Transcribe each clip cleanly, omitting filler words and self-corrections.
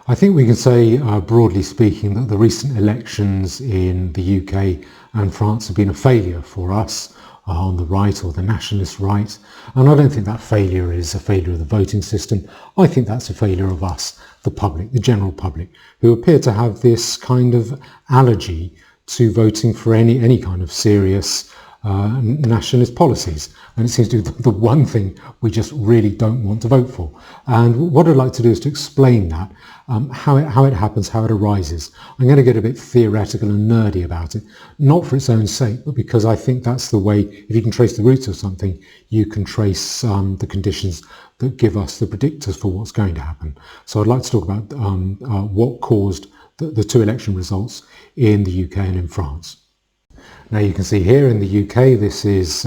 I think we can say, broadly speaking, that the recent elections in the UK and France have been a failure for us on the right, or the nationalist right. And I don't think that failure is a failure of the voting system. I think that's a failure of us, the public, the general public, who appear to have this kind of allergy to voting for any kind of serious nationalist policies, and it seems to be the one thing we just really don't want to vote for. And what I'd like to do is to explain that, how it happens, how it arises. I'm going to get a bit theoretical and nerdy about it, not for its own sake, but because I think that's the way, if you can trace the roots of something, you can trace the conditions that give us the predictors for what's going to happen. So I'd like to talk about what caused the two election results in the UK and in France. Now you can see here in the UK, this is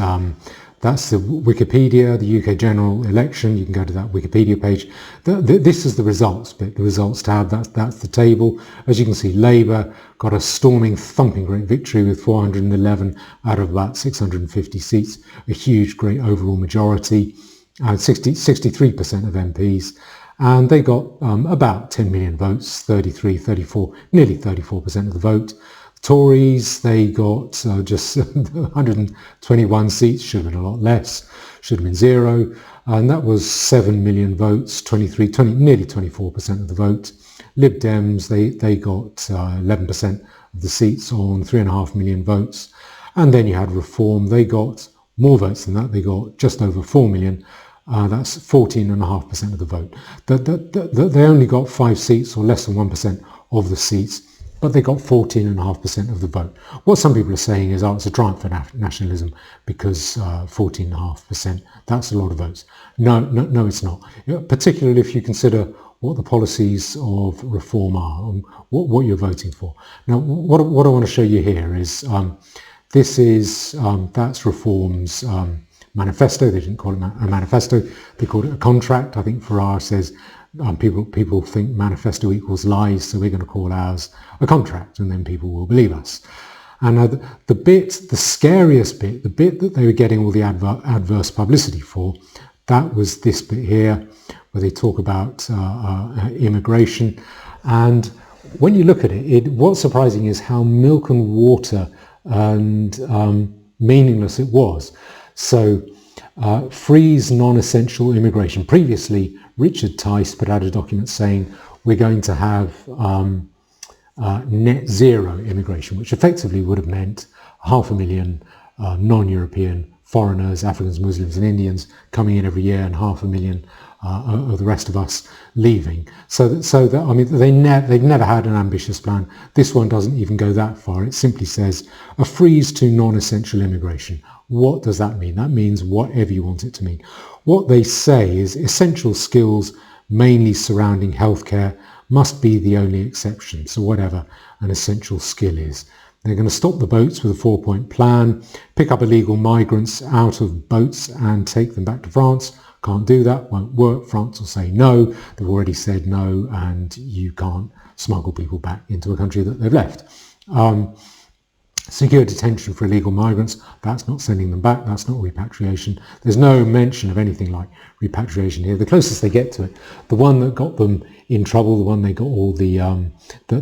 that's the Wikipedia, the UK general election. You can go to that Wikipedia page. This is the results bit, the results tab. That's the table. As you can see, Labour got a storming, thumping great victory with 411 out of about 650 seats, a huge, great overall majority, 63% of MPs. And they got about 10 million votes, 34, nearly 34% of the vote. Tories, they got just 121 seats, should have been a lot less, should have been zero, and that was 7 million votes, nearly 24% of the vote. Lib Dems, they got 11% of the seats on 3.5 million votes. And then you had Reform, they got more votes than that, they got just over 4 million. That's 14.5% of the vote. They only got 5 seats, or less than 1% of the seats, but they got 14.5% of the vote. What some people are saying is, it's a triumph for nationalism because 14.5%, that's a lot of votes. No, it's not. Particularly if you consider what the policies of Reform are, and what you're voting for. Now, what I want to show you here is, that's Reform's manifesto. They didn't call it a manifesto, they called it a contract. I think Farage says, people think manifesto equals lies, so we're going to call ours a contract, and then people will believe us. And the scariest bit, the bit that they were getting all the adverse publicity for, that was this bit here, where they talk about immigration. And when you look at it, what's surprising is how milk and water and meaningless it was. So freeze non-essential immigration. Previously, Richard Tice put out a document saying we're going to have net zero immigration, which effectively would have meant 500,000 non-European foreigners, Africans, Muslims and Indians coming in every year, and 500,000 of the rest of us leaving. So that I mean, they've never had an ambitious plan. This one doesn't even go that far. It simply says a freeze to non-essential immigration. What does that mean? That means whatever you want it to mean. What they say is essential skills, mainly surrounding healthcare, must be the only exception. So whatever an essential skill is. They're going to stop the boats with a 4-point plan, pick up illegal migrants out of boats and take them back to France. Can't do that, won't work. France will say no. They've already said no, and you can't smuggle people back into a country that they've left. Secure detention for illegal migrants, that's not sending them back, that's not repatriation. There's no mention of anything like repatriation here. The closest they get to it, the one that got them in trouble, the one they got all the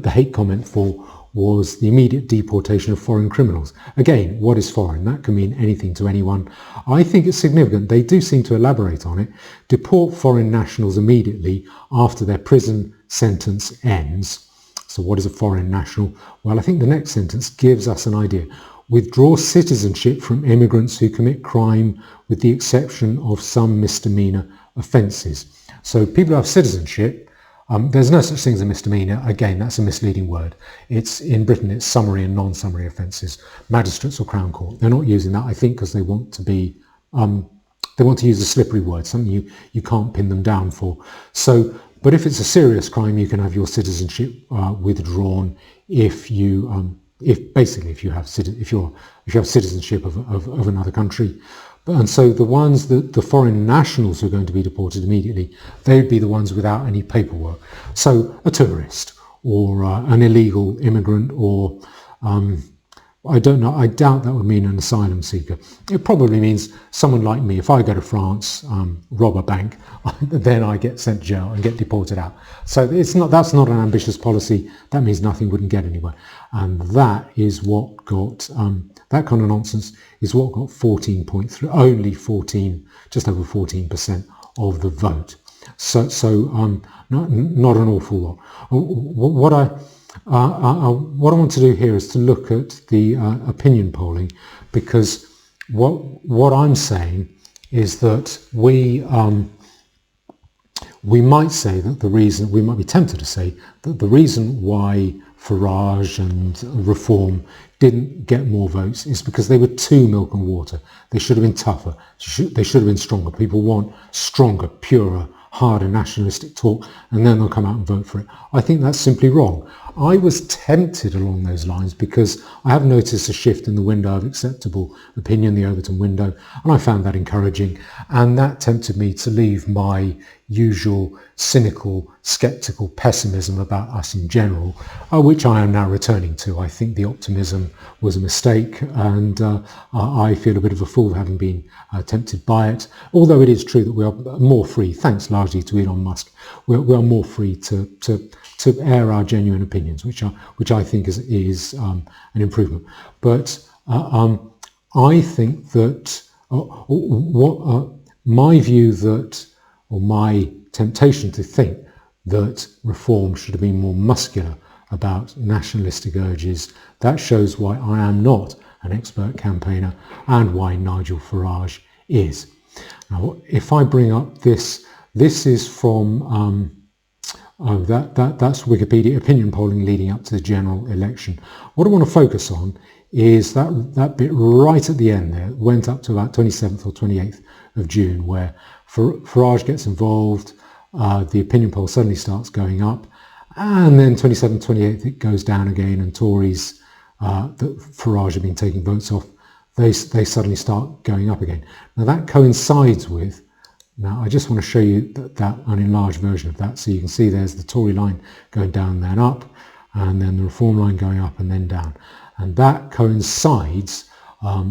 hate comment for, was the immediate deportation of foreign criminals. Again, what is foreign? That can mean anything to anyone. I think it's significant. They do seem to elaborate on it. Deport foreign nationals immediately after their prison sentence ends. So what is a foreign national? Well, I think the next sentence gives us an idea. Withdraw citizenship from immigrants who commit crime with the exception of some misdemeanor offences. So people who have citizenship, there's no such thing as a misdemeanor. Again, that's a misleading word. It's in Britain, it's summary and non-summary offences. Magistrates or Crown Court, they're not using that, I think, because they want to be, they want to use a slippery word, something you can't pin them down for. So, but if it's a serious crime, you can have your citizenship withdrawn if you have citizenship of another country. And so the foreign nationals who are going to be deported immediately, they would be the ones without any paperwork. So a tourist or an illegal immigrant or I don't know. I doubt that would mean an asylum seeker. It probably means someone like me. If I go to France, rob a bank, then I get sent to jail and get deported out. So it's not. That's not an ambitious policy. That means nothing wouldn't get anywhere. And that is what got that kind of nonsense is what got 14.3, only 14, just over 14% of the vote. So not an awful lot. What I want to do here is to look at the opinion polling, because what I'm saying is that we might say that we might be tempted to say that the reason why Farage and Reform didn't get more votes is because they were too milk and water. They should have been tougher. They should have been stronger. People want stronger, purer, harder nationalistic talk, and then they'll come out and vote for it. I think that's simply wrong. I was tempted along those lines because I have noticed a shift in the window of acceptable opinion, the Overton window, and I found that encouraging, and that tempted me to leave my usual cynical, sceptical pessimism about us in general, which I am now returning to. I think the optimism was a mistake, and I feel a bit of a fool having been tempted by it, although it is true that we are more free, thanks largely to Elon Musk, we are more free to air our genuine opinions, which I think is an improvement. But I think that my view that, or my temptation to think that Reform should have been more muscular about nationalistic urges, that shows why I am not an expert campaigner and why Nigel Farage is. Now, if I bring up this is from that's Wikipedia opinion polling leading up to the general election. What I want to focus on is that bit right at the end there, went up to about 27th or 28th of June, where Farage gets involved, the opinion poll suddenly starts going up, and then 27th, 28th it goes down again, and Tories that Farage have been taking votes off, they suddenly start going up again. Now that coincides with, now I just want to show you that an enlarged version of that, so you can see there's the Tory line going down then up, and then the Reform line going up and then down. And that coincides,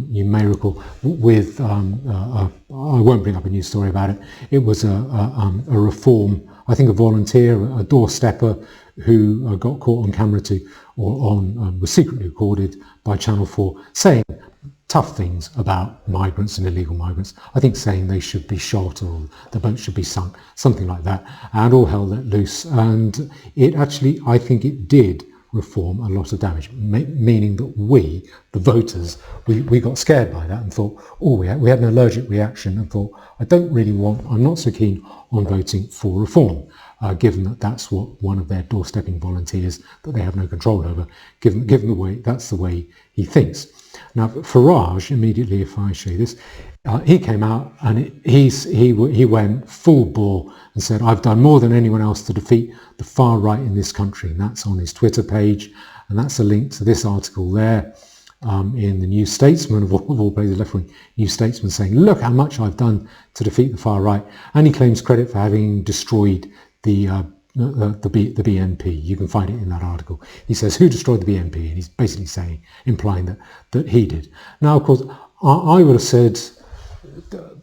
you may recall, with, I won't bring up a news story about it, it was a Reform, I think a volunteer, a doorstepper, who got caught on camera was secretly recorded by Channel 4 saying tough things about migrants and illegal migrants. I think saying they should be shot or the boat should be sunk, something like that, and all hell let loose. And it actually, I think it did Reform a lot of damage, meaning that we, the voters, we got scared by that and thought, oh, we had an allergic reaction and thought, I'm not so keen on voting for Reform, given that that's what one of their doorstepping volunteers that they have no control over, given the way, that's the way he thinks. Now, Farage, immediately, if I show you this, he came out and he went full bore and said, I've done more than anyone else to defeat the far right in this country. And that's on his Twitter page. And that's a link to this article there in the New Statesman, of all places, left-wing New Statesman, saying, look how much I've done to defeat the far right. And he claims credit for having destroyed the BNP. You can find it in that article. He says, who destroyed the BNP? And he's basically implying that he did. Now, of course, I would have said,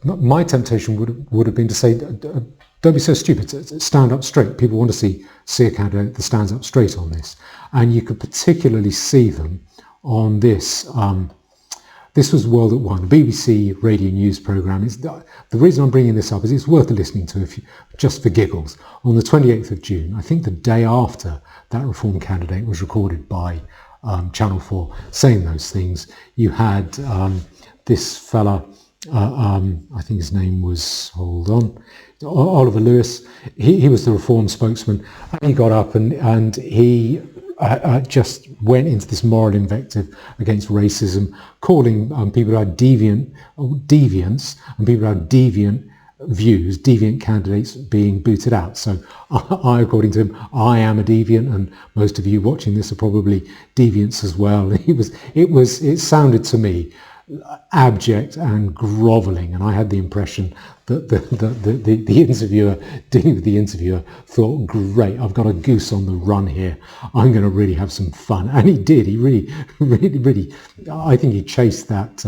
my temptation would have been to say, don't be so stupid, stand up straight. People want to see a candidate that stands up straight on this. And you could particularly see them on this. This was World at One, a BBC radio news programme. The reason I'm bringing this up is it's worth listening to just for giggles. On the 28th of June, I think the day after that Reform candidate was recorded by Channel 4 saying those things, you had this fella, I think his name was, Oliver Lewis. He was the Reform spokesman. And he got up and he just went into this moral invective against racism, calling people who had deviants and people who had deviant views, deviant candidates being booted out. So according to him, I am a deviant, and most of you watching this are probably deviants as well. It sounded to me abject and grovelling, and I had the impression the interviewer, dealing with the interviewer, thought, great, I've got a goose on the run here. I'm going to really have some fun. And he did. He really, I think he chased that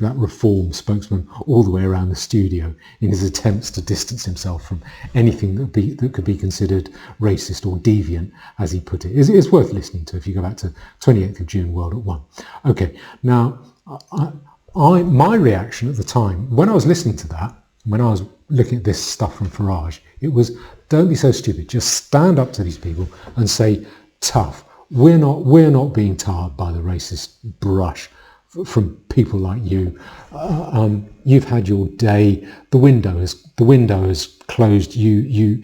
Reform spokesman all the way around the studio in his attempts to distance himself from anything that could be considered racist or deviant, as he put it. It's worth listening to if you go back to 28th of June, World at One. Okay, now, my reaction at the time, when I was listening to that, when I was looking at this stuff from Farage, it was, don't be so stupid. Just stand up to these people and say, tough. We're not being tarred by the racist brush from people like you. You've had your day. The window is closed. You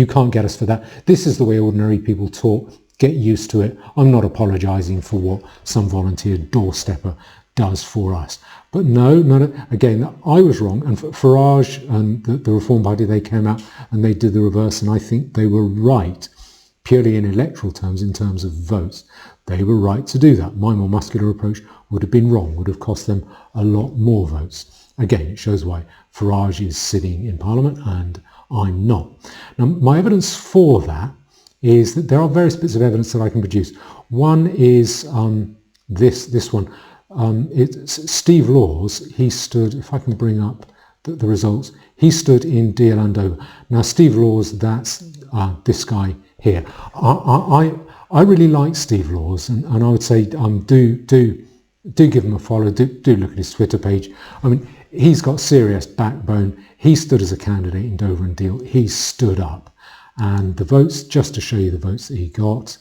can't get us for that. This is the way ordinary people talk. Get used to it. I'm not apologising for what some volunteer doorstepper does for us. But no, again, I was wrong. And Farage and the Reform Party, they came out and they did the reverse, and I think they were right, purely in electoral terms, in terms of votes. They were right to do that. My more muscular approach would have been wrong, would have cost them a lot more votes. Again, it shows why Farage is sitting in Parliament and I'm not. Now, my evidence for that is that there are various bits of evidence that I can produce. One is this one. It's Steve Laws. He stood, if I can bring up the results, he stood in Deal Andover. Now, Steve Laws, that's this guy here. I really like Steve Laws, and I would say do give him a follow. Do look at his Twitter page. I mean, he's got serious backbone. He stood as a candidate in Dover and Deal. He stood up, and the votes, just to show you the votes that he got.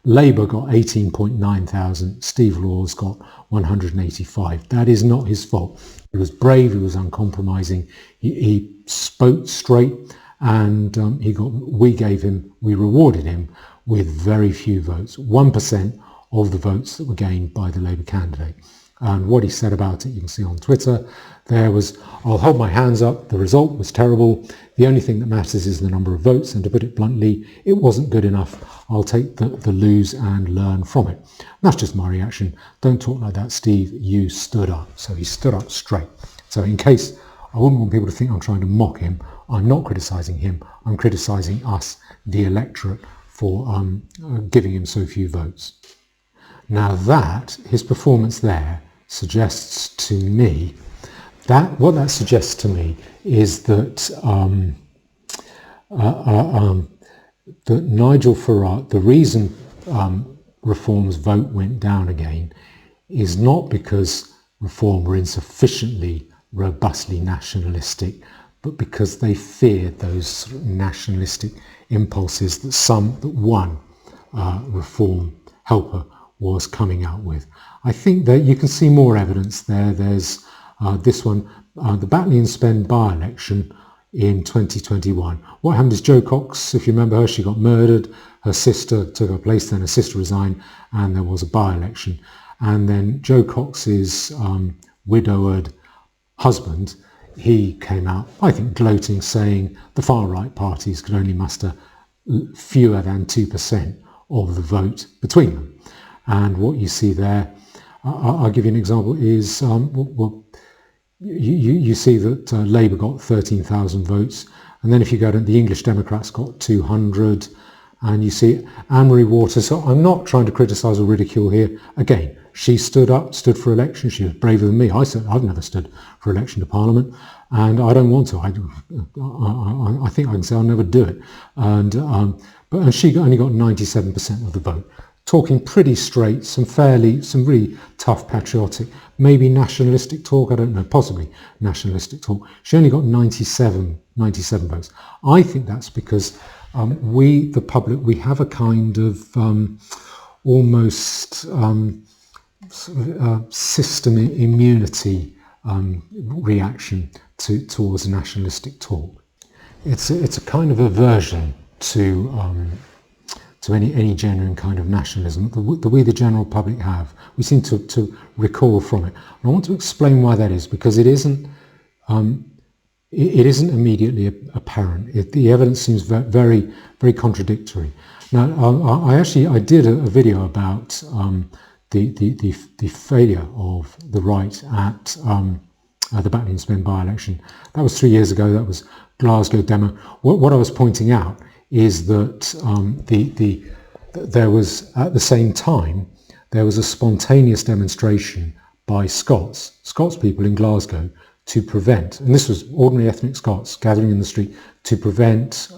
Labour got 18.9 thousand. Steve Laws got 185. That is not his fault. He was brave. He was uncompromising. He spoke straight, and we rewarded him with very few votes. 1% of the votes that were gained by the Labour candidate. And what he said about it, you can see on Twitter, there was, I'll hold my hands up, the result was terrible. The only thing that matters is the number of votes, and to put it bluntly, it wasn't good enough. I'll take the lose and learn from it. And that's just my reaction. Don't talk like that, Steve. You stood up. So he stood up straight. So in case I wouldn't want people to think I'm trying to mock him, I'm not criticising him. I'm criticising us, the electorate, for giving him so few votes. Now that, his performance there, suggests to me that what that suggests to me is that that Nigel Farage, the reason Reform's vote went down again is not because Reform were insufficiently robustly nationalistic, but because they feared those nationalistic impulses that one Reform helper was coming out with. I think that you can see more evidence there. There's this one, the Batley and Spend by-election in 2021. What happened is Jo Cox, if you remember her, she got murdered. Her sister took her place, then her sister resigned, and there was a by-election. And then Jo Cox's widowed husband, he came out, I think, gloating, saying the far-right parties could only muster fewer than 2% of the vote between them. And what you see there, I'll give you an example, is you see that Labour got 13,000 votes, and then if you go to the English Democrats got 200, and you see Anne-Marie Waters. So I'm not trying to criticise or ridicule here. Again, she stood for election. She was braver than me. I've never stood for election to Parliament, and I don't want to. I think I can say I'll never do it. And she only got 97% of the vote. Talking pretty straight, some really tough patriotic, maybe nationalistic talk, I don't know, possibly nationalistic talk. She only got 97 votes. I think that's because we, the public, we have a kind of almost system immunity reaction towards nationalistic talk. It's a kind of aversion to any genuine kind of nationalism that we, the general public, have. We seem to recoil from it. And I want to explain why that is, because it isn't immediately apparent. The evidence seems very, very contradictory. Now, I did a video about the failure of the right the Batley and Spen by-election. That was 3 years ago. That was Glasgow demo. What I was pointing out is that there was, at the same time, there was a spontaneous demonstration by Scots people in Glasgow to prevent, and this was ordinary ethnic Scots gathering in the street to prevent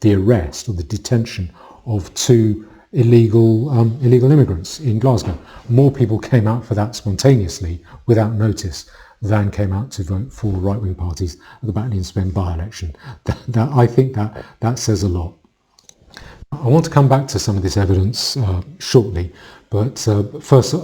the arrest or the detention of two illegal immigrants in Glasgow. More people came out for that spontaneously without notice than came out to vote for right-wing parties at the Batley and Spen by-election. I think that says a lot. I want to come back to some of this evidence shortly, but first I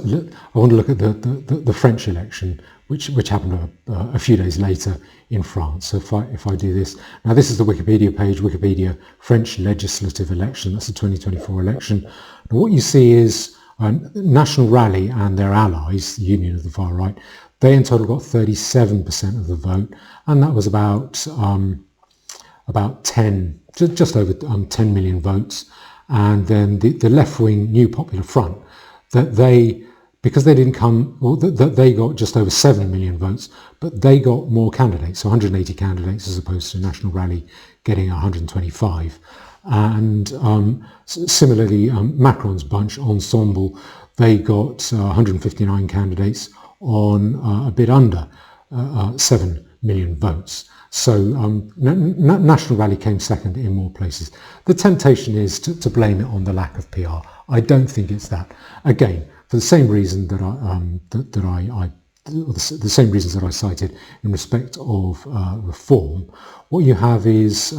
want to look at the French election, which happened a few days later in France. So if I do this, now this is the Wikipedia page, Wikipedia French legislative election. That's the 2024 election. And what you see is National Rally and their allies, the Union of the Far Right, they in total got 37% of the vote, and that was about 10, just over 10 million votes. And then the left-wing New Popular Front, because they didn't come, well, that they got just over 7 million votes, but they got more candidates, so 180 candidates as opposed to National Rally getting 125. And similarly, Macron's bunch, Ensemble, they got 159 candidates on a bit under 7 million votes. So National Rally came second in more places. The temptation is to blame it on the lack of PR. I don't think it's that. Again, for the same reason that the same reasons that I cited in respect of reform, what you have is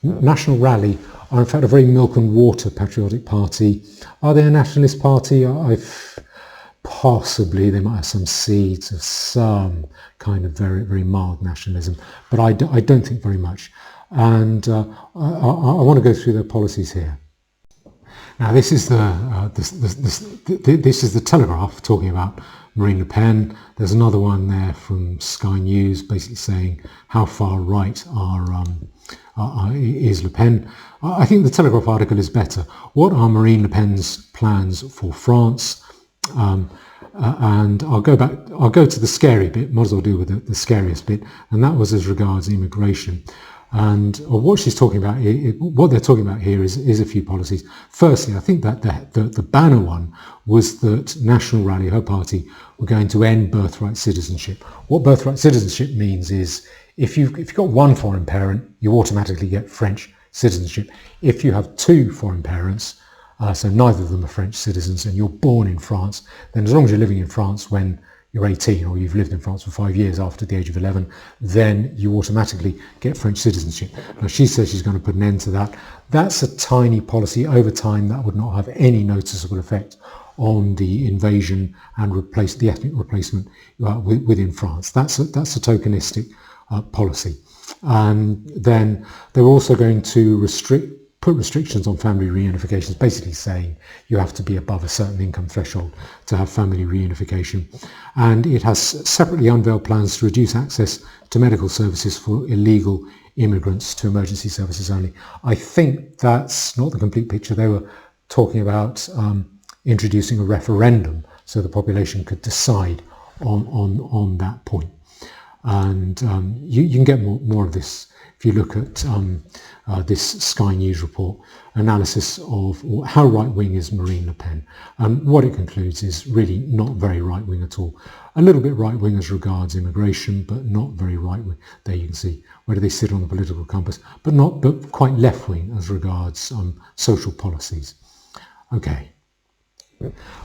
National Rally are in fact a very milk and water patriotic party. Are they a nationalist party? Possibly they might have some seeds of some kind of very, very mild nationalism, but I don't think very much. And I want to go through their policies here. Now this is this is the Telegraph talking about Marine Le Pen. There's another one there from Sky News basically saying how far right is Le Pen. I think the Telegraph article is better. What are Marine Le Pen's plans for France? And I'll go to the scary bit, might as well do with the scariest bit, and that was as regards immigration. And what she's talking about, what they're talking about here is a few policies. Firstly, I think that the banner one was that National Rally, her party, were going to end birthright citizenship. What birthright citizenship means is if you've got one foreign parent, you automatically get French citizenship. If you have two foreign parents, so neither of them are French citizens, and you're born in France, then as long as you're living in France when you're 18 or you've lived in France for 5 years after the age of 11, then you automatically get French citizenship. Now she says she's going to put an end to that. That's a tiny policy. Over time that would not have any noticeable effect on the invasion and the ethnic replacement within France. That's a tokenistic policy. And then they're also going to put restrictions on family reunifications, basically saying you have to be above a certain income threshold to have family reunification. And it has separately unveiled plans to reduce access to medical services for illegal immigrants to emergency services only. I think that's not the complete picture. They were talking about introducing a referendum so the population could decide on that point. And you can get more of this if you look at this Sky News report, analysis of how right-wing is Marine Le Pen. What it concludes is really not very right-wing at all. A little bit right-wing as regards immigration, but not very right-wing. There you can see where do they sit on the political compass, but quite left-wing as regards social policies. Okay,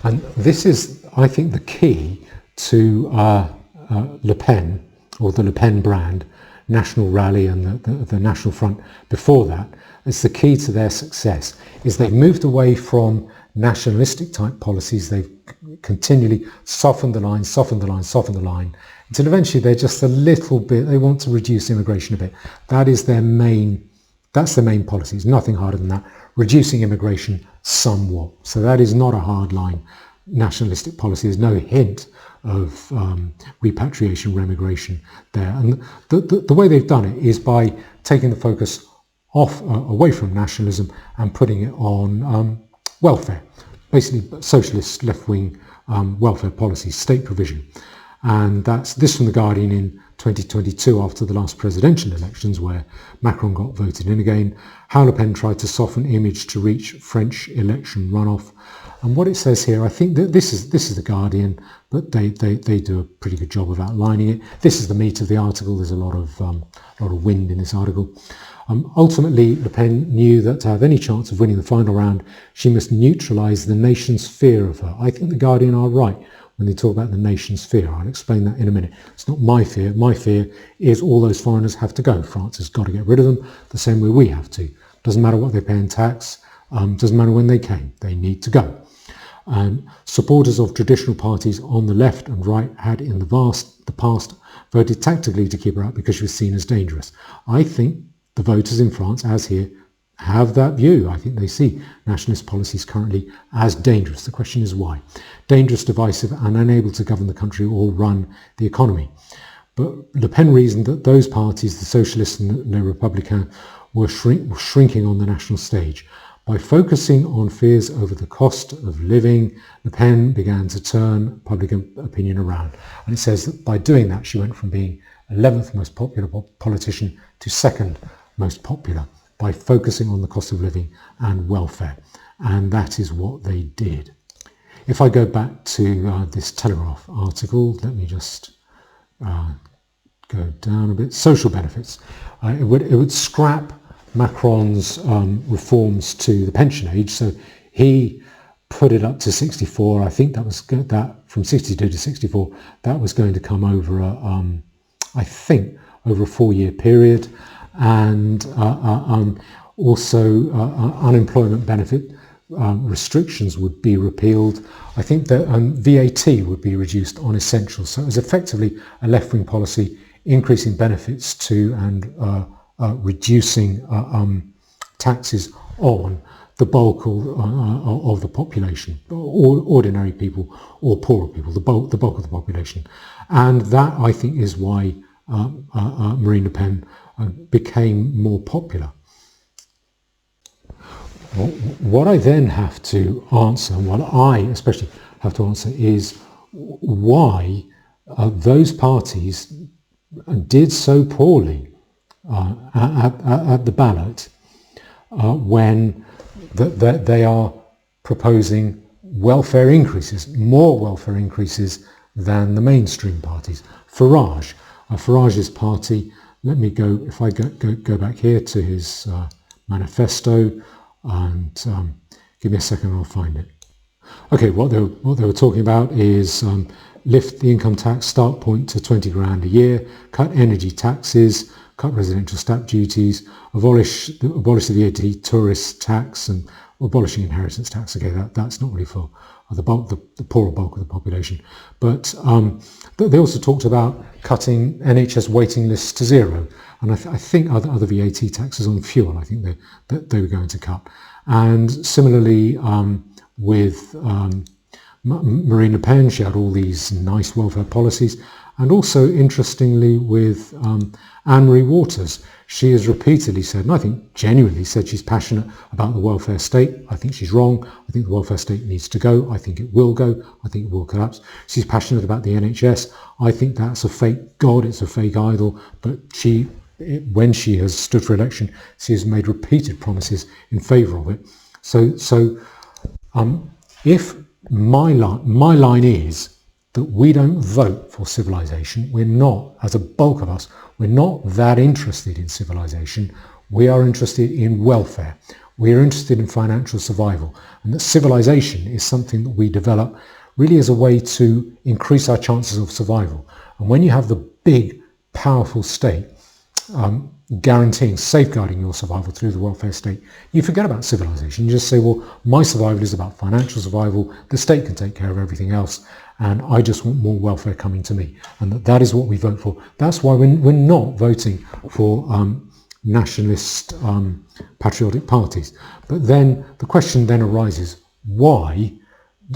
and this is, I think, the key to Le Pen, or the Le Pen brand, National Rally and the National Front before that. It's the key to their success, is they've moved away from nationalistic type policies. They've continually softened the line, until eventually they're just a little bit, they want to reduce immigration a bit. That's their main policy. It's nothing harder than that. Reducing immigration somewhat. So that is not a hardline nationalistic policy. There's no hint of repatriation, remigration there. And the way they've done it is by taking the focus away from nationalism and putting it on welfare, basically socialist left-wing welfare policies, state provision. And that's this from The Guardian in 2022 after the last presidential elections where Macron got voted in again. How Le Pen tried to soften image to reach French election runoff. And what it says here, I think that this is The Guardian, but they do a pretty good job of outlining it. This is the meat of the article. There's a lot of wind in this article. Ultimately, Le Pen knew that to have any chance of winning the final round, she must neutralise the nation's fear of her. I think The Guardian are right when they talk about the nation's fear. I'll explain that in a minute. It's not my fear. My fear is all those foreigners have to go. France has got to get rid of them the same way we have to. Doesn't matter what they pay in tax. Doesn't matter when they came. They need to go. And supporters of traditional parties on the left and right had in the past voted tactically to keep her out because she was seen as dangerous. I think the voters in France, as here, have that view. I think they see nationalist policies currently as dangerous. The question is why? Dangerous, divisive and unable to govern the country or run the economy. But Le Pen reasoned that those parties, the Socialists and Les Républicains, were shrinking on the national stage. By focusing on fears over the cost of living, Le Pen began to turn public opinion around. And it says that by doing that, she went from being 11th most popular politician to 2nd most popular, by focusing on the cost of living and welfare. And that is what they did. If I go back to this Telegraph article, let me just go down a bit. Social benefits. It would scrap Macron's reforms to the pension age. So he put it up to 64. I think that was that from 62 to 64. That was going to come over I think over a 4-year period. And also unemployment benefit restrictions would be repealed. I think that VAT would be reduced on essentials. So it was effectively a left-wing policy, increasing benefits to and reducing taxes on the bulk of the population, or ordinary people or poorer people, the bulk of the population. And that, I think, is why Marine Le Pen became more popular. What I then have to answer, and what I especially have to answer, is why those parties did so poorly at the ballot when they are proposing welfare increases, more welfare increases than the mainstream parties. Farage's party, let me go, if I go back here to his manifesto, and give me a second and I'll find it. Okay, what they were talking about is lift the income tax start point to 20 grand a year, cut energy taxes, cut residential stamp duties, abolish the VAT tourist tax, and abolishing inheritance tax. Okay, that's not really for the poorer bulk of the population. But they also talked about cutting NHS waiting lists to zero. And I think other VAT taxes on fuel, I think they were going to cut. And similarly with Marine Le Pen, she had all these nice welfare policies. And also, interestingly, with Anne-Marie Waters, she has repeatedly said, and I think genuinely said, she's passionate about the welfare state. I think she's wrong. I think the welfare state needs to go. I think it will go. I think it will collapse. She's passionate about the NHS. I think that's a fake god. It's a fake idol. But when she has stood for election, she has made repeated promises in favour of it. So if my line is that we don't vote for civilization, we're not, as a bulk of us, we're not that interested in civilization. We are interested in welfare. We are interested in financial survival. And that civilization is something that we develop really as a way to increase our chances of survival. And when you have the big, powerful state guaranteeing, safeguarding your survival through the welfare state, you forget about civilization. You just say, well, my survival is about financial survival. The state can take care of everything else. And I just want more welfare coming to me. And that is what we vote for. That's why we're not voting for nationalist patriotic parties. But then the question then arises, why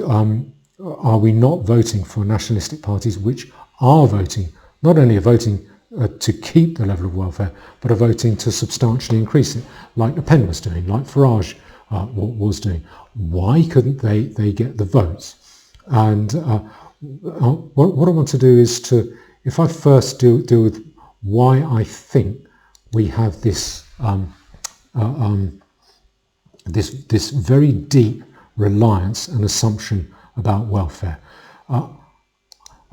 are we not voting for nationalistic parties which are voting, not only are voting to keep the level of welfare, but are voting to substantially increase it, like Le Pen was doing, like Farage was doing? Why couldn't they get the votes? And what I want to do is to, if I first deal with why I think we have this this very deep reliance and assumption about welfare.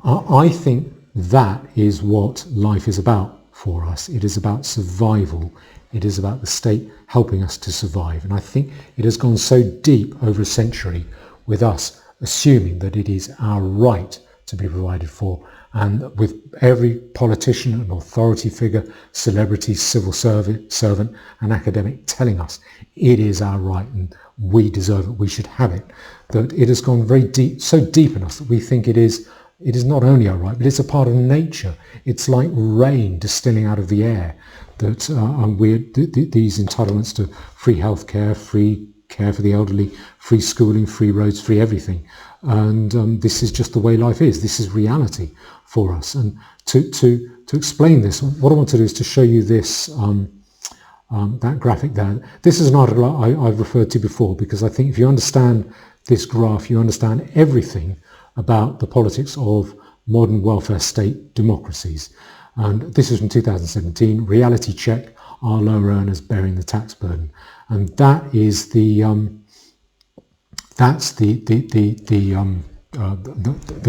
I think that is what life is about for us. It is about survival. It is about the state helping us to survive. And I think it has gone so deep over a century with us assuming that it is our right to be provided for. And with every politician and authority figure, celebrity, civil servant and academic telling us it is our right and we deserve it, we should have it, that it has gone very deep, so deep in us that we think it is not only our right, but it's a part of nature. It's like rain distilling out of the air, that these entitlements to free healthcare, free care for the elderly, free schooling, free roads, free everything. And this is just the way life is. This is reality for us. And to explain this, what I want to do is to show you this, that graphic there. This is an article I've referred to before, because I think if you understand this graph, you understand everything about the politics of modern welfare state democracies. And this is from 2017, reality check, are lower earners bearing the tax burden? And that is the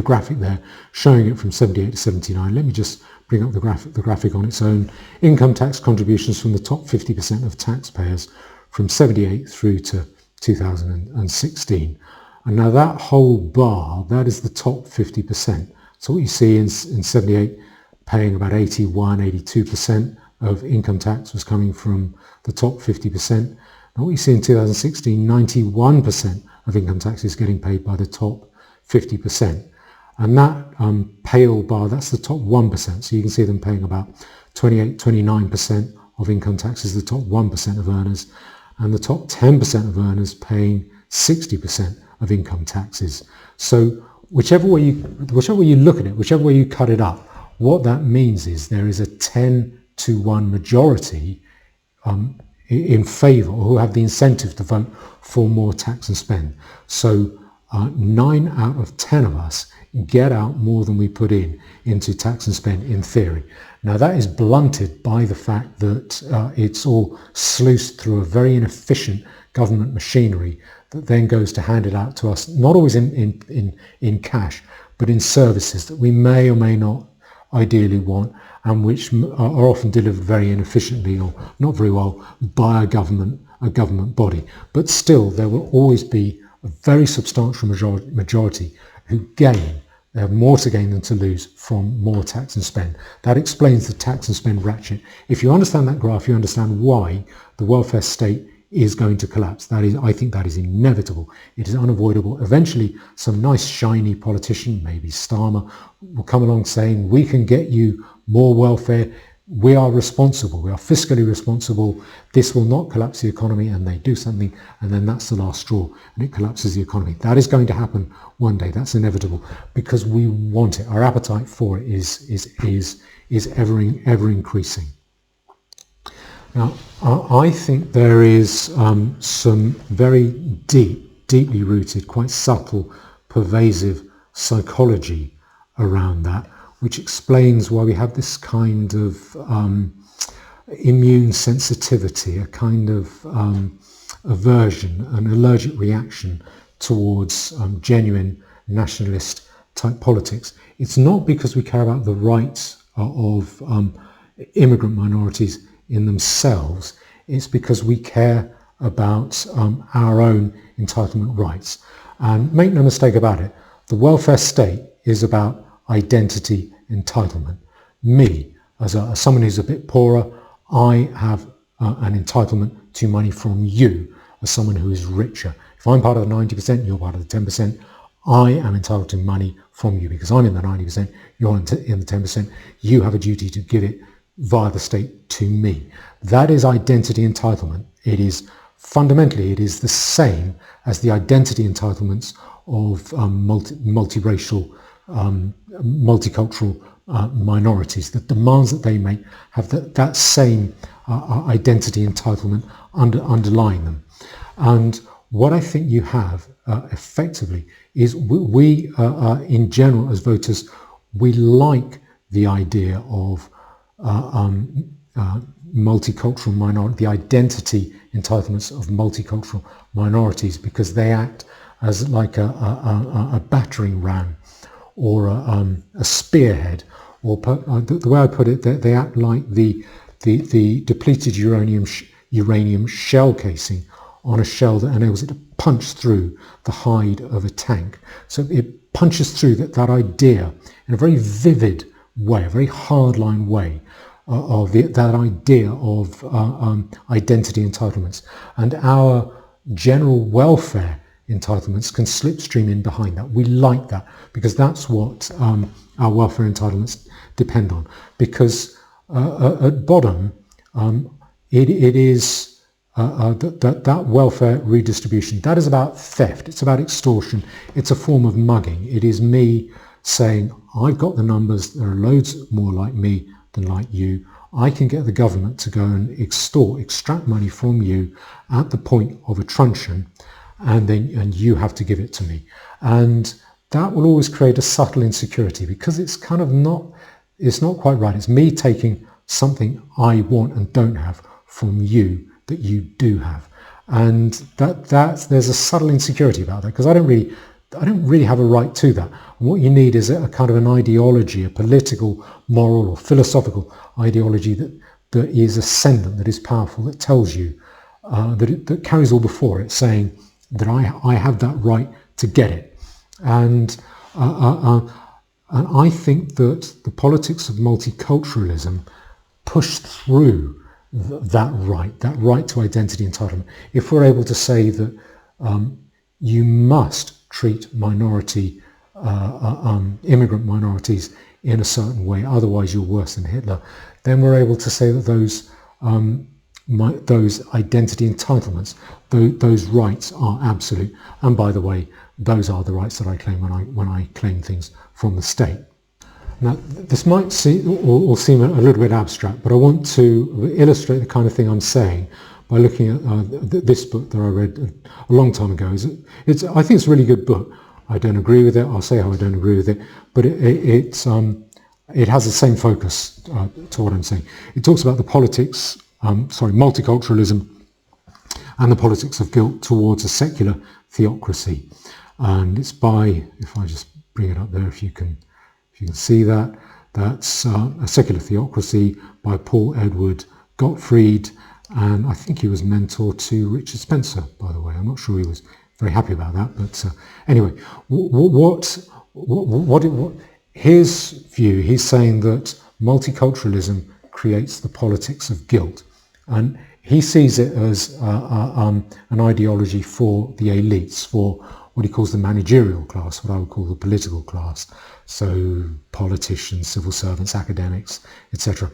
graphic there, showing it from 78 to 79. Let me just bring up the graphic on its own. Income tax contributions from the top 50% of taxpayers from 78 through to 2016. And now that whole bar, that is the top 50%. So what you see in 78, paying about 81, 82% of income tax was coming from the top 50%. And what you see in 2016, 91% of income tax is getting paid by the top 50%. And that pale bar, that's the top 1%. So you can see them paying about 28, 29% of income tax is the top 1% of earners, and the top 10% of earners paying 60% of income taxes. So whichever way you look at it, whichever way you cut it up, what that means is there is a 10-to-1 majority in favour, or who have the incentive to vote for more tax and spend. So 9 out of 10 of us get out more than we put into tax and spend, in theory. Now that is blunted by the fact that it's all sluiced through a very inefficient government machinery that then goes to hand it out to us, not always in cash, but in services that we may or may not ideally want, and which are often delivered very inefficiently or not very well by a government body. But still, there will always be a very substantial majority who gain. They have more to gain than to lose from more tax and spend. That explains the tax and spend ratchet. If you understand that graph, you understand why the welfare state is going to collapse. That is, I think that is inevitable. It is unavoidable. Eventually, some nice shiny politician, maybe Starmer, will come along saying, we can get you more welfare. We are responsible. We are fiscally responsible. This will not collapse the economy, and they do something, and then that's the last straw, and it collapses the economy. That is going to happen one day. That's inevitable because we want it. Our appetite for it is ever increasing. Now, I think there is some very deeply rooted, quite subtle, pervasive psychology around that, which explains why we have this kind of immune sensitivity, a kind of aversion, an allergic reaction towards genuine nationalist type politics. It's not because we care about the rights of immigrant minorities in themselves. It's because we care about our own entitlement rights. And make no mistake about it, the welfare state is about identity entitlement. Me, as someone who's a bit poorer, I have an entitlement to money from you as someone who is richer. If I'm part of the 90%, you're part of the 10%, I am entitled to money from you because I'm in the 90%, you're in the 10%. You have a duty to give it via the state to me. That is identity entitlement. It is fundamentally, it is the same as the identity entitlements of multiracial, multicultural minorities. The demands that they make have that same identity entitlement underlying them. And What I think you have effectively is we in general as voters, we like the idea of multicultural minority, the identity entitlements of multicultural minorities, because they act as like a battering ram or a spearhead, or the way I put it, they act like the depleted uranium shell casing on a shell that enables it to punch through the hide of a tank. So it punches through that idea in a very vivid way, a very hardline way, of that idea of identity entitlements. And our general welfare entitlements can slipstream in behind that. We like that because that's what our welfare entitlements depend on. Because at bottom, it is that welfare redistribution, that is about theft, it's about extortion, it's a form of mugging. It is me saying, I've got the numbers, there are loads more like me than like you. I can get the government to go and extract money from you at the point of a truncheon, and you have to give it to me. And that will always create a subtle insecurity because it's kind of it's not quite right. It's me taking something I want and don't have from you that you do have. And there's a subtle insecurity about that because I don't really have a right to that. And what you need is a kind of an ideology, a political, moral or philosophical ideology that is ascendant, that is powerful, that tells you, that carries all before it, saying that I have that right to get it. And I think that the politics of multiculturalism push through that right to identity entitlement. If we're able to say that you must treat immigrant minorities in a certain way, otherwise you're worse than Hitler, then we're able to say that those identity entitlements, those rights are absolute. And by the way, those are the rights that I claim when I claim things from the state. Now, this might seem a little bit abstract, but I want to illustrate the kind of thing I'm saying by looking at this book that I read a long time ago. I think it's a really good book. I don't agree with it. I'll say how I don't agree with it, but it has the same focus to what I'm saying. It talks about the multiculturalism and the politics of guilt towards a secular theocracy. And it's by, if I just bring it up there, if you can see that, that's A Secular Theocracy by Paul Edward Gottfried, and I think he was mentor to Richard Spencer, by the way. I'm not sure he was very happy about that, but anyway, what his view, he's saying that multiculturalism creates the politics of guilt, and he sees it as an ideology for the elites, for what he calls the managerial class, what I would call the political class. So politicians, civil servants, academics, etc.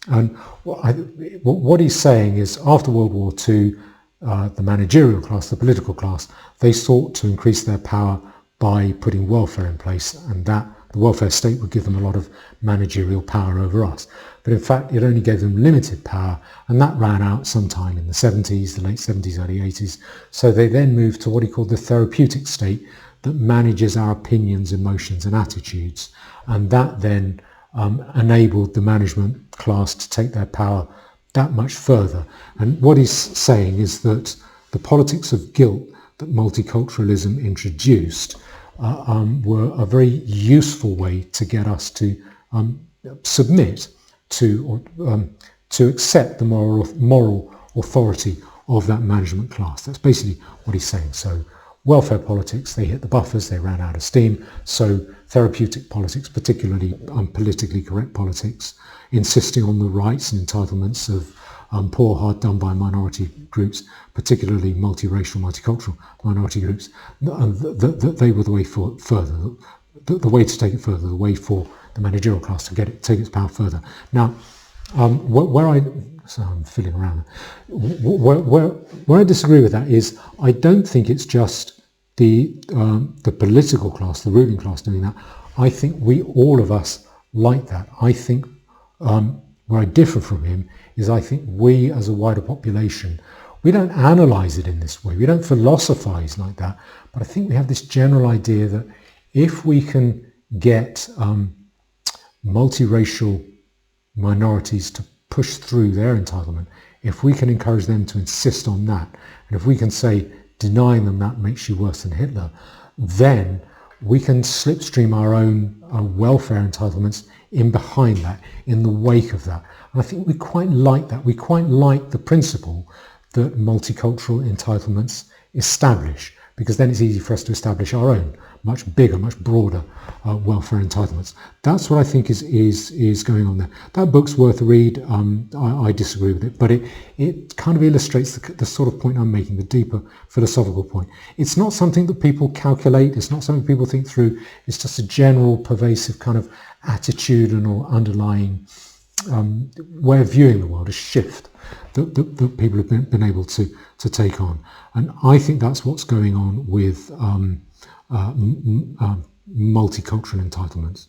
And what he's saying is after World War II, the managerial class, the political class, they sought to increase their power by putting welfare in place, and that the welfare state would give them a lot of managerial power over us. But in fact, it only gave them limited power, and that ran out sometime in the 70s, the late 70s, early 80s. So they then moved to what he called the therapeutic state that manages our opinions, emotions, and attitudes. And that then enabled the management class to take their power that much further. And what he's saying is that the politics of guilt that multiculturalism introduced were a very useful way to get us to submit to accept the moral authority of that management class. That's basically what he's saying. So welfare politics, they hit the buffers, they ran out of steam. So therapeutic politics, particularly politically correct politics, insisting on the rights and entitlements of poor, hard done by minority groups, particularly multiracial, multicultural minority groups, they were the way further, the way to take it further, the way for the managerial class to take its power further. Now, I'm fiddling around. Where I disagree with that is I don't think it's just the political class, the ruling class doing that. I think all of us like that. I think where I differ from him is I think we as a wider population, We don't analyse it in this way. We don't philosophise like that. But I think we have this general idea that if we can get multiracial minorities to push through their entitlement, if we can encourage them to insist on that, and if we can say denying them that makes you worse than Hitler, then we can slipstream our own welfare entitlements in behind that, in the wake of that. And I think we quite like that. We quite like the principle that multicultural entitlements establish, because then it's easy for us to establish our own, much bigger, much broader welfare entitlements. That's what I think is going on there. That book's worth a read. I disagree with it, but it kind of illustrates the sort of point I'm making, the deeper philosophical point. It's not something that people calculate. It's not something people think through. It's just a general, pervasive kind of attitudinal, underlying way of viewing the world, a shift that people have been able to take on. And I think that's what's going on with multicultural entitlements.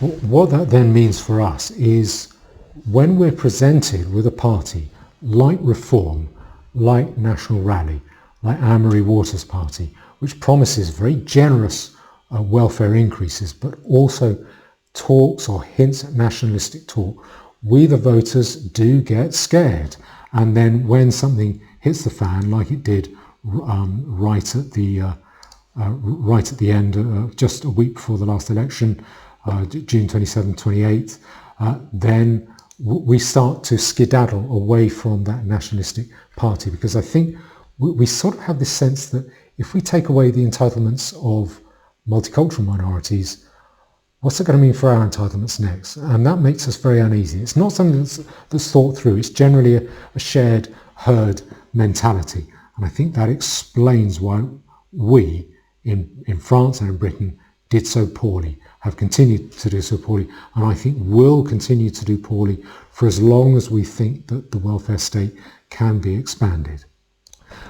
What that then means for us is when we're presented with a party like Reform, like National Rally, like Anne-Marie Waters' party, which promises very generous welfare increases, but also talks or hints at nationalistic talk, we the voters do get scared. And then when something hits the fan, like it did right at the end, just a week before the last election, June 27th, 28th, then we start to skedaddle away from that nationalistic party, because I think we sort of have this sense that if we take away the entitlements of multicultural minorities, what's it going to mean for our entitlements next? And that makes us very uneasy. It's not something that's thought through. It's generally a shared herd mentality. And I think that explains why we in France and in Britain did so poorly, have continued to do so poorly, and I think will continue to do poorly for as long as we think that the welfare state can be expanded.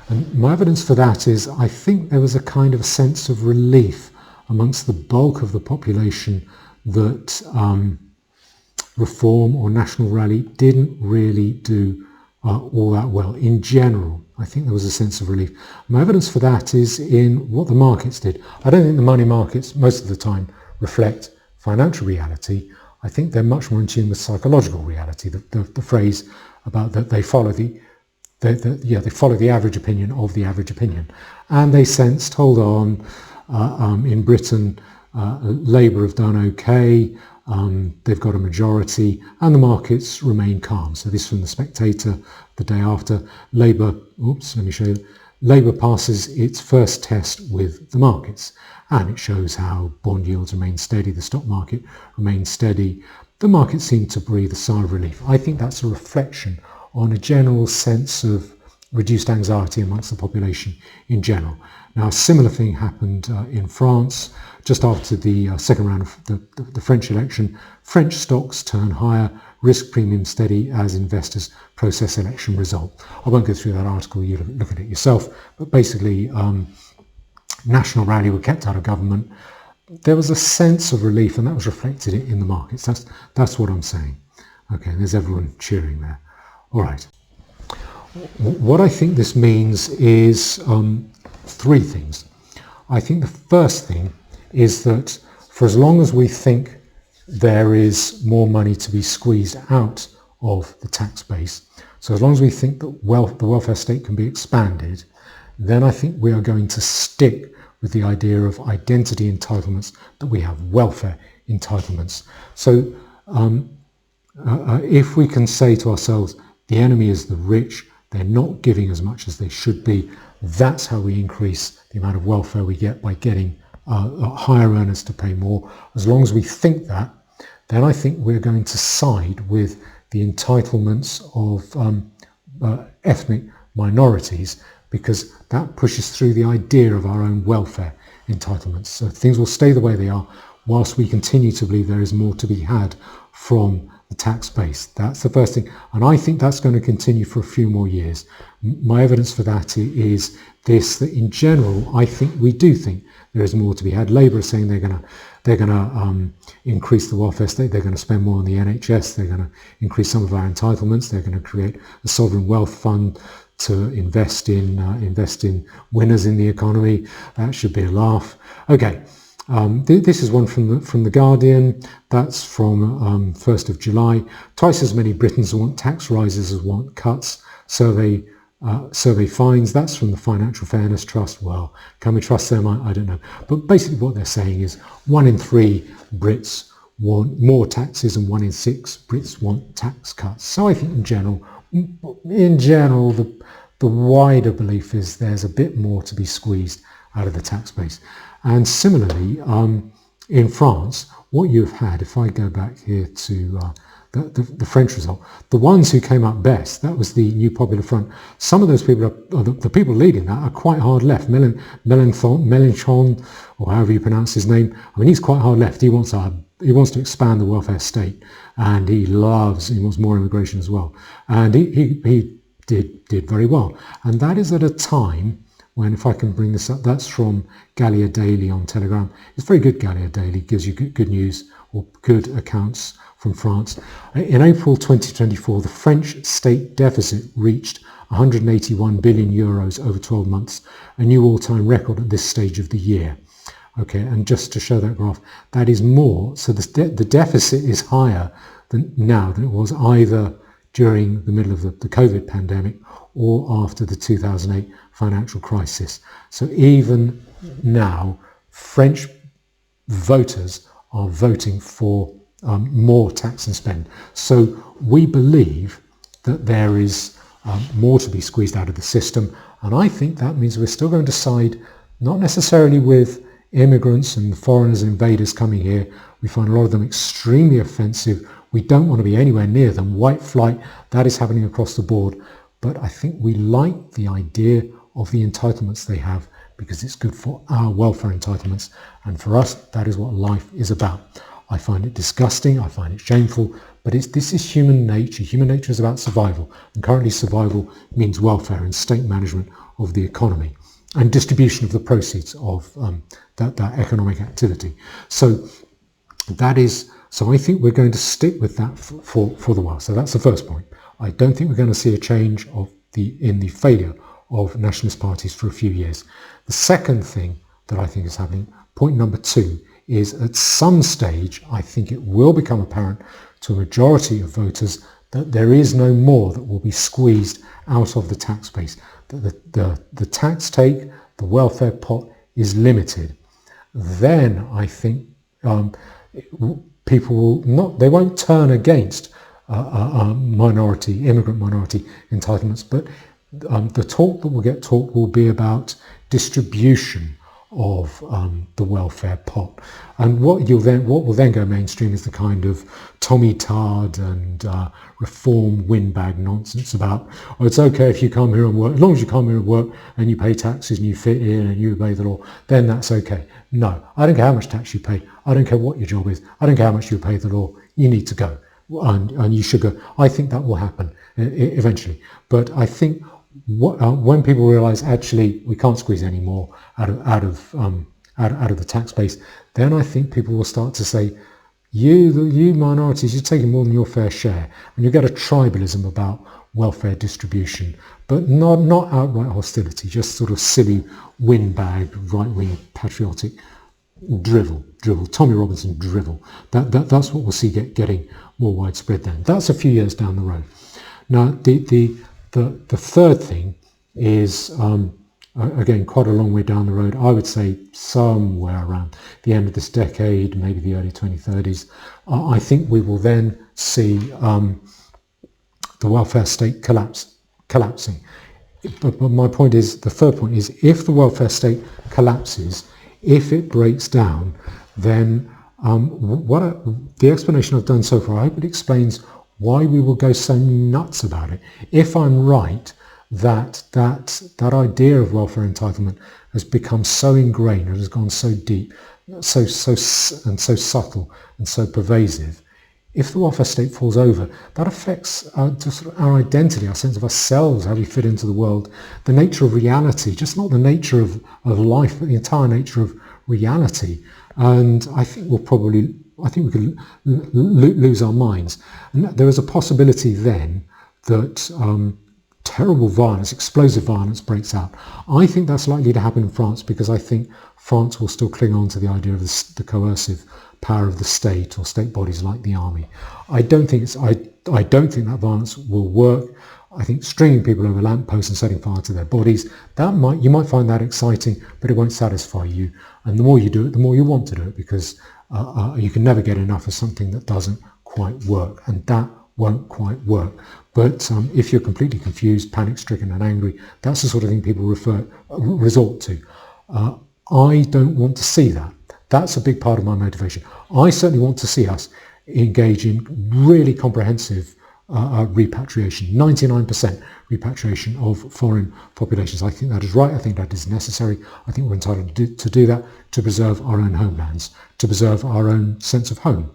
And my evidence for that is I think there was a kind of a sense of relief amongst the bulk of the population that Reform or National Rally didn't really do all that well in general. I think there was a sense of relief. My evidence for that is in what the markets did. I don't think the money markets most of the time reflect financial reality. I think they're much more in tune with psychological reality. The phrase about that they follow they follow the average opinion of the average opinion, and they sensed, hold on, in Britain, Labour have done okay. They've got a majority, and the markets remain calm. So this from the Spectator the day after. Labour passes its first test with the markets, and it shows how bond yields remain steady, the stock market remains steady. The markets seem to breathe a sigh of relief. I think that's a reflection on a general sense of reduced anxiety amongst the population in general. Now, a similar thing happened in France just after the second round of the French election. French stocks turn higher, risk premium steady as investors process election result. I won't go through that article, you look at it yourself, but basically National Rally were kept out of government. There was a sense of relief, and that was reflected in the markets. That's what I'm saying. Okay, there's everyone cheering there. All right. What I think this means is three things. I think the first thing is that for as long as we think there is more money to be squeezed out of the tax base, so as long as we think that the welfare state can be expanded, then I think we are going to stick with the idea of identity entitlements, that we have welfare entitlements. So if we can say to ourselves, the enemy is the rich, they're not giving as much as they should be, that's how we increase the amount of welfare we get, by getting higher earners to pay more. As long as we think that, then I think we're going to side with the entitlements of ethnic minorities, because that pushes through the idea of our own welfare entitlements. So things will stay the way they are whilst we continue to believe there is more to be had from the tax base. That's the first thing, and I think that's going to continue for a few more years. My evidence for that is this, that in general I think we do think there is more to be had. Labour are saying they're going to increase the welfare state, they're going to spend more on the NHS, they're going to increase some of our entitlements, they're going to create a sovereign wealth fund to invest in winners in the economy. That should be a laugh. Okay, this is one from the Guardian. That's from 1st of July. Twice as many Britons want tax rises as want cuts. Survey finds. That's from the Financial Fairness Trust. Well, can we trust them? I don't know. But basically what they're saying is 1 in 3 Brits want more taxes and 1 in 6 Brits want tax cuts. So I think in general, the wider belief is there's a bit more to be squeezed out of the tax base. And similarly, in France, what you've had, if I go back here to the French result, the ones who came up best, that was the New Popular Front. Some of those people, the people leading that, are quite hard left. Mélenchon, or however you pronounce his name, I mean, he's quite hard left. He wants to expand the welfare state, and he wants more immigration as well. And he did very well. And that is at a time when, if I can bring this up, that's from Gallia Daily on Telegram. It's very good, Gallia Daily, gives you good news or good accounts from France. In April 2024, the French state deficit reached 181 billion euros over 12 months, a new all-time record at this stage of the year. Okay, and just to show that graph, that is more. So the deficit is higher now than it was either during the middle of the COVID pandemic or after the 2008 financial crisis. So even now, French voters are voting for more tax and spend. So we believe that there is more to be squeezed out of the system. And I think that means we're still going to side not necessarily with immigrants and foreigners and invaders coming here. We find a lot of them extremely offensive. We don't want to be anywhere near them. White flight, that is happening across the board. But I think we like the idea of the entitlements they have because it's good for our welfare entitlements. And for us, that is what life is about. I find it disgusting. I find it shameful. But this is human nature. Human nature is about survival. And currently survival means welfare and state management of the economy and distribution of the proceeds of that economic activity. So I think we're going to stick with that for the while. So that's the first point. I don't think we're going to see a change in the failure of nationalist parties for a few years. The second thing that I think is happening, point number 2, is at some stage, I think it will become apparent to a majority of voters that there is no more that will be squeezed out of the tax base. That the tax take, the welfare pot is limited. Then I think people they won't turn against immigrant minority entitlements, but the talk that will get talked will be about distribution of the welfare pot. And what will then go mainstream is the kind of Tommy Tard and reform windbag nonsense about, it's okay if you come here and work, as long as you come here and work and you pay taxes and you fit in and you obey the law, then that's okay. No, I don't care how much tax you pay. I don't care what your job is. I don't care how much you pay the law. You need to go, and you should go. I think that will happen eventually. But I think when people realise actually we can't squeeze any more out of the tax base, then I think people will start to say, you minorities, you're taking more than your fair share, and you get a tribalism about welfare distribution, but not outright hostility, just sort of silly windbag right-wing patriotic drivel, Tommy Robinson drivel. That's what we'll see getting more widespread then. That's a few years down the road. Now the third thing is again quite a long way down the road. I would say somewhere around the end of this decade, maybe the early 2030s. I think we will then see the welfare state collapsing. But my point is, the third point is, if the welfare state collapses, if it breaks down, then the explanation I've done so far, I hope it explains why we will go so nuts about it. If I'm right that idea of welfare entitlement has become so ingrained and has gone so deep, so subtle and so pervasive, if the welfare state falls over, that affects our identity, our sense of ourselves, how we fit into the world, the nature of reality, just not the nature of life, but the entire nature of reality. And I think we could lose our minds. And there is a possibility then that terrible violence, explosive violence breaks out. I think that's likely to happen in France because I think France will still cling on to the idea of the coercive power of the state or state bodies like the army. I don't think that violence will work. I think stringing people over lampposts and setting fire to their bodies, you might find that exciting, but it won't satisfy you. And the more you do it, the more you want to do it, because you can never get enough of something that doesn't quite work, and that won't quite work. But if you're completely confused, panic-stricken and angry, that's the sort of thing people resort to. I don't want to see that. That's a big part of my motivation. I certainly want to see us engage in really comprehensive repatriation, 99% repatriation of foreign populations. I think that is right. I think that is necessary. I think we're entitled to do that to preserve our own homelands, to preserve our own sense of home.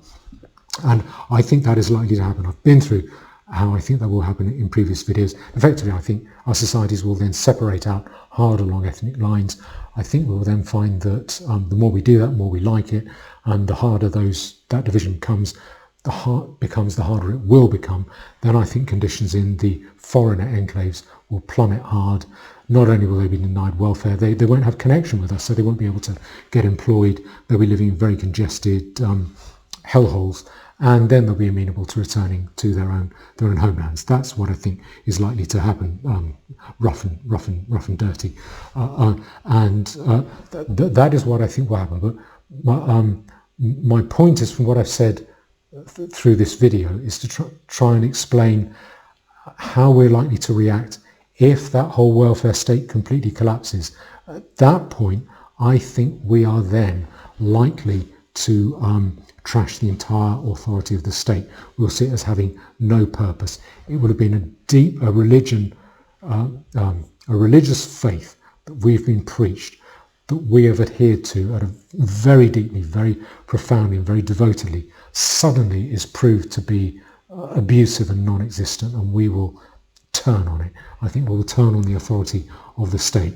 And I think that is likely to happen. I've been through how I think that will happen in previous videos. Effectively, I think our societies will then separate out hard along ethnic lines. I think we will then find that the more we do that, the more we like it, and the harder that division becomes, the harder it will become. Then I think conditions in the foreigner enclaves will plummet hard. Not only will they be denied welfare, they won't have connection with us, so they won't be able to get employed. They'll be living in very congested hellholes, and then they'll be amenable to returning to their own homelands. That's what I think is likely to happen, rough and dirty, that is what I think will happen. But my point is, from what I've said through this video, is to try and explain how we're likely to react if that whole welfare state completely collapses. At that point, I think we are then likely to trash the entire authority of the state. We'll see it as having no purpose. It would have been a religious faith that we've been preached, that we have adhered to at a very deeply, very profoundly and very devotedly, suddenly is proved to be abusive and non-existent, and we will turn on it. I think we will turn on the authority of the state.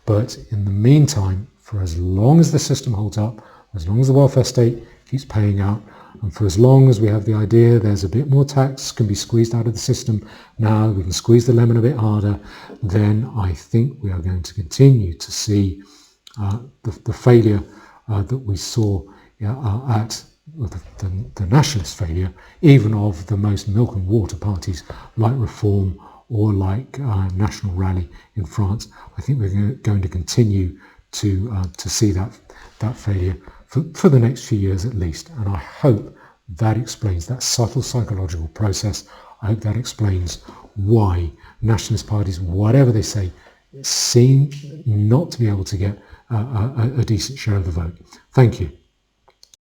But in the meantime, for as long as the system holds up, as long as the welfare state keeps paying out, and for as long as we have the idea there's a bit more tax can be squeezed out of the system, now we can squeeze the lemon a bit harder, then I think we are going to continue to see the failure that we saw at the nationalist failure, even of the most milk and water parties like Reform or like National Rally in France. I think we're going to continue to see that failure for the next few years at least. And I hope that explains that subtle psychological process. I hope that explains why nationalist parties, whatever they say, seem not to be able to get a decent share of the vote. Thank you.